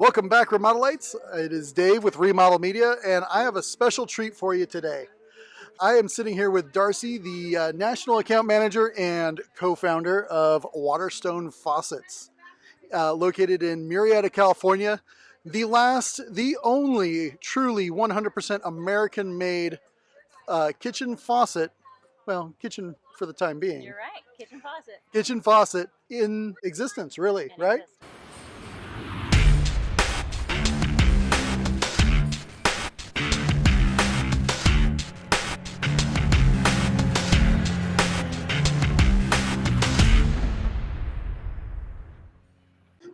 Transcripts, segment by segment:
Welcome back, Remodelites. It is Dave with Remodel Media, and I have a special treat for you today. I am sitting here with Darcy, the National Account Manager and co-founder of Waterstone Faucets, located in Murrieta, California. The only truly 100% American-made kitchen faucet, well, kitchen for the time being. You're right, kitchen faucet. Kitchen faucet in existence, really, right?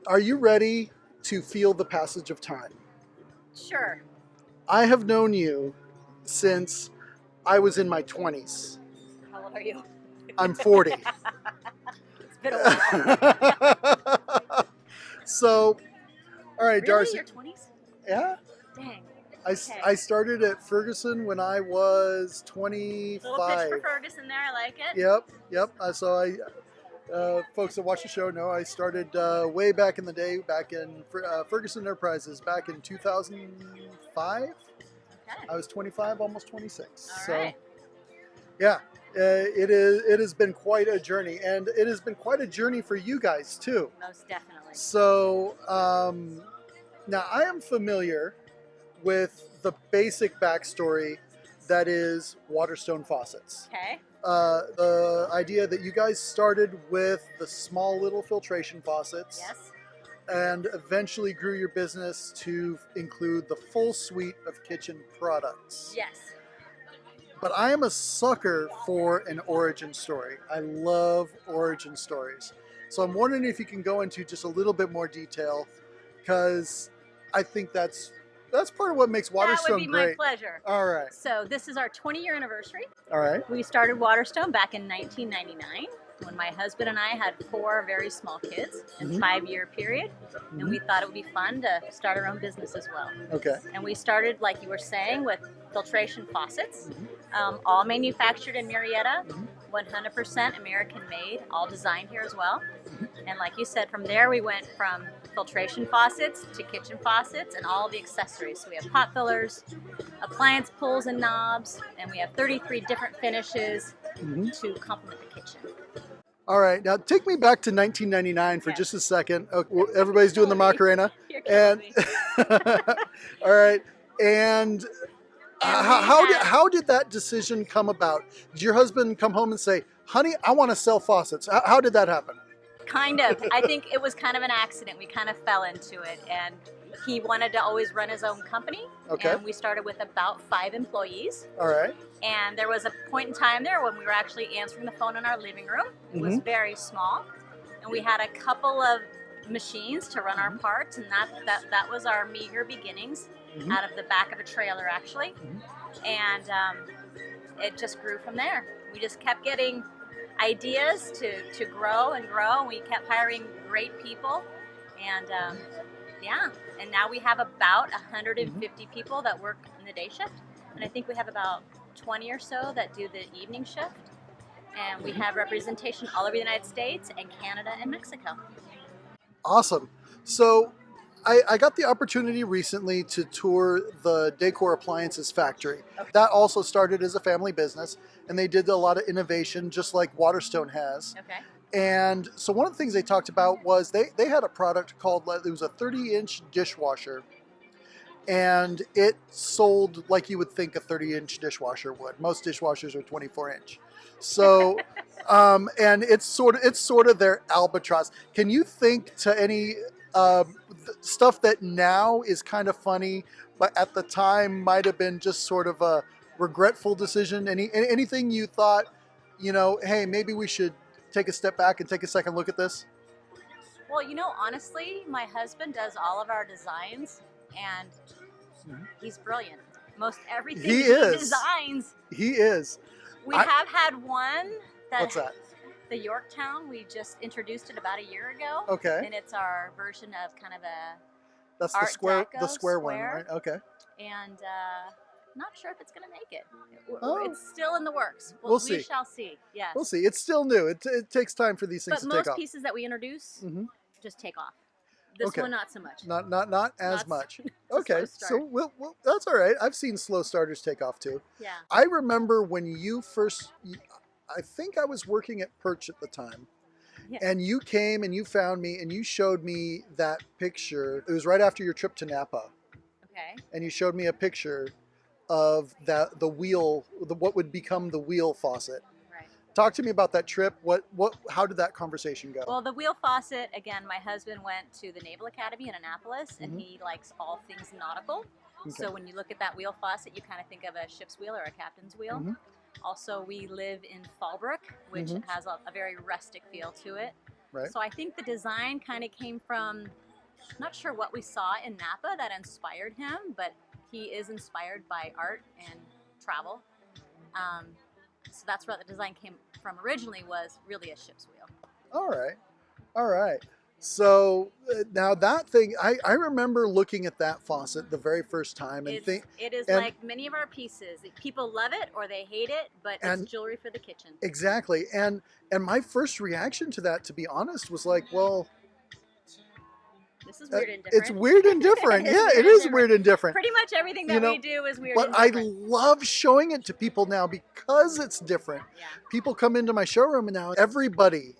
Are you ready to feel the passage of time? Sure. I have known you since I was in my 20s. How old are you? I'm 40. It's been a while. So, all right, Really? Darcy. Your 20s? Yeah. Dang. I started at Ferguson when I was 25. Little pitch for Ferguson there. I like it. Yep. Folks that watch the show know I started way back in the day, back in Ferguson Enterprises, back in 2005. Okay. I was 25, almost 26. All so, right. yeah, it has been quite a journey, and it has been quite a journey for you guys too. Most definitely. So now I am familiar with the basic backstory that is Waterstone Faucets. Okay. The idea that you guys started with the small little filtration faucets. Yes. And eventually grew your business to include the full suite of kitchen products. Yes. But I am a sucker for an origin story. I love origin stories. So I'm wondering if you can go into just a little bit more detail, because I think that's part of what makes Waterstone great. That would be great. my pleasure. All right. So this is our 20-year anniversary. All right. We started Waterstone back in 1999 when my husband and I had 4 very small kids in a 5-year period. And we thought it would be fun to start our own business as well. Okay. And we started, like you were saying, with filtration faucets, all manufactured in Murrieta, 100% American made, all designed here as well. And like you said, from there we went from filtration faucets to kitchen faucets and all the accessories. So we have pot fillers, appliance pulls and knobs, and we have 33 different finishes to complement the kitchen. All right, now take me back to 1999 for just a second. Everybody's doing the Macarena. You're killing me. All right, and how did that decision come about? Did your husband come home and say, "Honey, I want to sell faucets"? How did that happen? Kind of. I think it was kind of an accident. We kind of fell into it, and he wanted to always run his own company. Okay. And we started with about 5 employees. All right. And there was a point in time there when we were actually answering the phone in our living room. It was very small, and we had a couple of machines to run our parts, and that was our meager beginnings out of the back of a trailer, actually. And it just grew from there. We just kept getting ideas to grow and grow, and we kept hiring great people, and and now we have about 150 people that work in the day shift, and I think we have about 20 or so that do the evening shift, and we have representation all over the United States and Canada and Mexico. Awesome. So I got the opportunity recently to tour the Decor Appliances factory. Okay. That also started as a family business, and they did a lot of innovation just like Waterstone has. Okay. And so one of the things they talked about was they had a product called, it was a 30-inch dishwasher, and it sold like you would think a 30-inch dishwasher would. Most dishwashers are 24-inch. So, and it's sort of their albatross. Can you think to any stuff that now is kind of funny, but at the time might have been just sort of a regretful decision? Anything you thought, hey, maybe we should take a step back and take a second look at this? Well, honestly, my husband does all of our designs, and he's brilliant. Most everything he designs. He is. We have had one that... What's that? The Yorktown, we just introduced it about a year ago. Okay. And it's our version of kind of a That's Art the square Deco one, right? Okay. And not sure if it's going to make it. Oh. It's still in the works. We'll see. We shall see. Yes. We'll see. It's still new. It takes time for these things to take off. But most pieces that we introduce just take off. This Okay. one, not so much. Not as Not much. It's a Okay, slow so start. well, that's all right. I've seen slow starters take off too. Yeah. I remember when you first, I think I was working at Perch at the time, Yeah. and you came and you found me and you showed me that picture. It was right after your trip to Napa, Okay. and you showed me a picture of the wheel, what would become the wheel faucet. Right. Talk to me about that trip. How did that conversation go? Well, the wheel faucet, again, my husband went to the Naval Academy in Annapolis, and Mhm. he likes all things nautical. Okay. So when you look at that wheel faucet, you kind of think of a ship's wheel or a captain's wheel. Mhm. Also, we live in Fallbrook, which Mhm. has a very rustic feel to it. Right. So I think the design kind of came from, not sure what we saw in Napa that inspired him, but he is inspired by art and travel. So that's where the design came from originally, was really a ship's wheel. All right. All right. So now that thing, I remember looking at that faucet the very first time and It is and- like many of our pieces. People love it or they hate it, but And- it's jewelry for the kitchen. exactly. And my first reaction to that, to be honest, was like, well, This is weird and different. it's weird and different. It is Yeah, weird it and is different. weird and different. Pretty much everything that You know, we do is weird But and I different. love showing it to people now because it's different. Yeah. People come into my showroom and now everybody,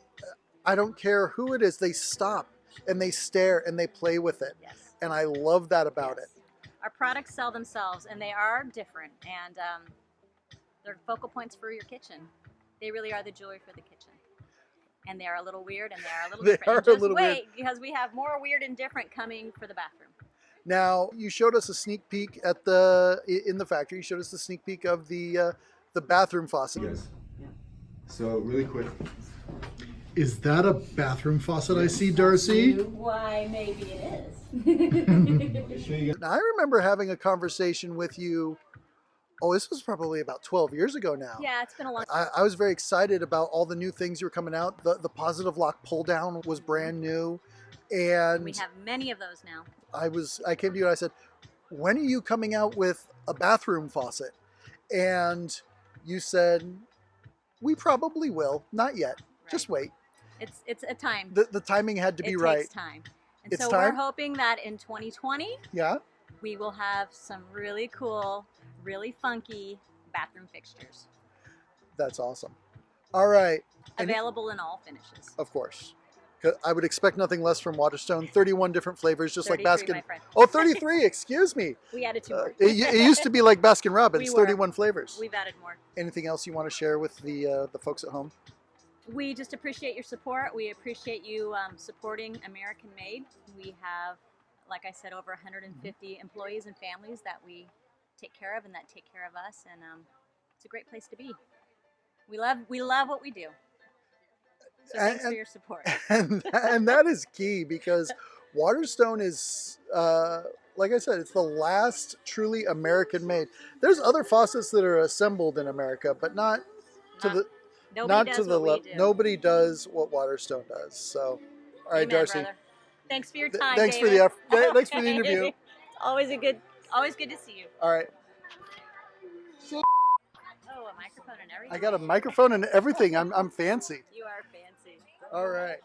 I don't care who it is, they stop and they stare and they play with it. Yes. And I love that about Yes. it. Our products sell themselves, and they are different, and they're focal points for your kitchen. They really are the jewelry for the kitchen. And they are a little weird, and they are a little They different. are And a just little wait, because we have more weird and different coming for the bathroom. Now, you showed us a sneak peek in the factory. You showed us the sneak peek of the bathroom faucet. Yes. So really quick. Is that a bathroom faucet I see, Darcy? Why, maybe it is. I'll show you guys. Now, I remember having a conversation with you. Oh, this was probably about 12 years ago now. Yeah, it's been a long I was very excited about all the new things you were coming out. The positive lock pull down was brand new. And We have many of those now. I came to you and I said, when are you coming out with a bathroom faucet? And you said, we probably will. Not yet. Just wait. It's a time. The timing had to be it right. takes time. And It's so time? we're hoping that in 2020, Yeah. we will have some really cool, really funky bathroom fixtures That's awesome. All right. And available in all finishes. of course. 'Cause I would expect nothing less from Waterstone. 31 different flavors, just like 33, Baskin. my friend. Oh, 33. Excuse me. We added 2 more. It used to be like Baskin Robbins. We were. 31 flavors. We've added more. Anything else you want to share with the folks at home? We just appreciate your support. We appreciate you supporting American Made. We have, like I said, over 150 employees and families that we take care of and that take care of us, and it's a great place to be. We love what we do. So thanks for your support. And that is key, because Waterstone is, like I said, it's the last truly American made. There's other faucets that are assembled in America, but not to the Nobody not does to the what we level. do. Nobody does what Waterstone does. So, all right, Amen, Darcy. brother. Thanks for your time. Thanks for David. the effort. Thanks for the interview. Always good to see you. All right, Oh, a microphone and everything. I got a microphone and everything. I'm fancy. You are fancy. All right.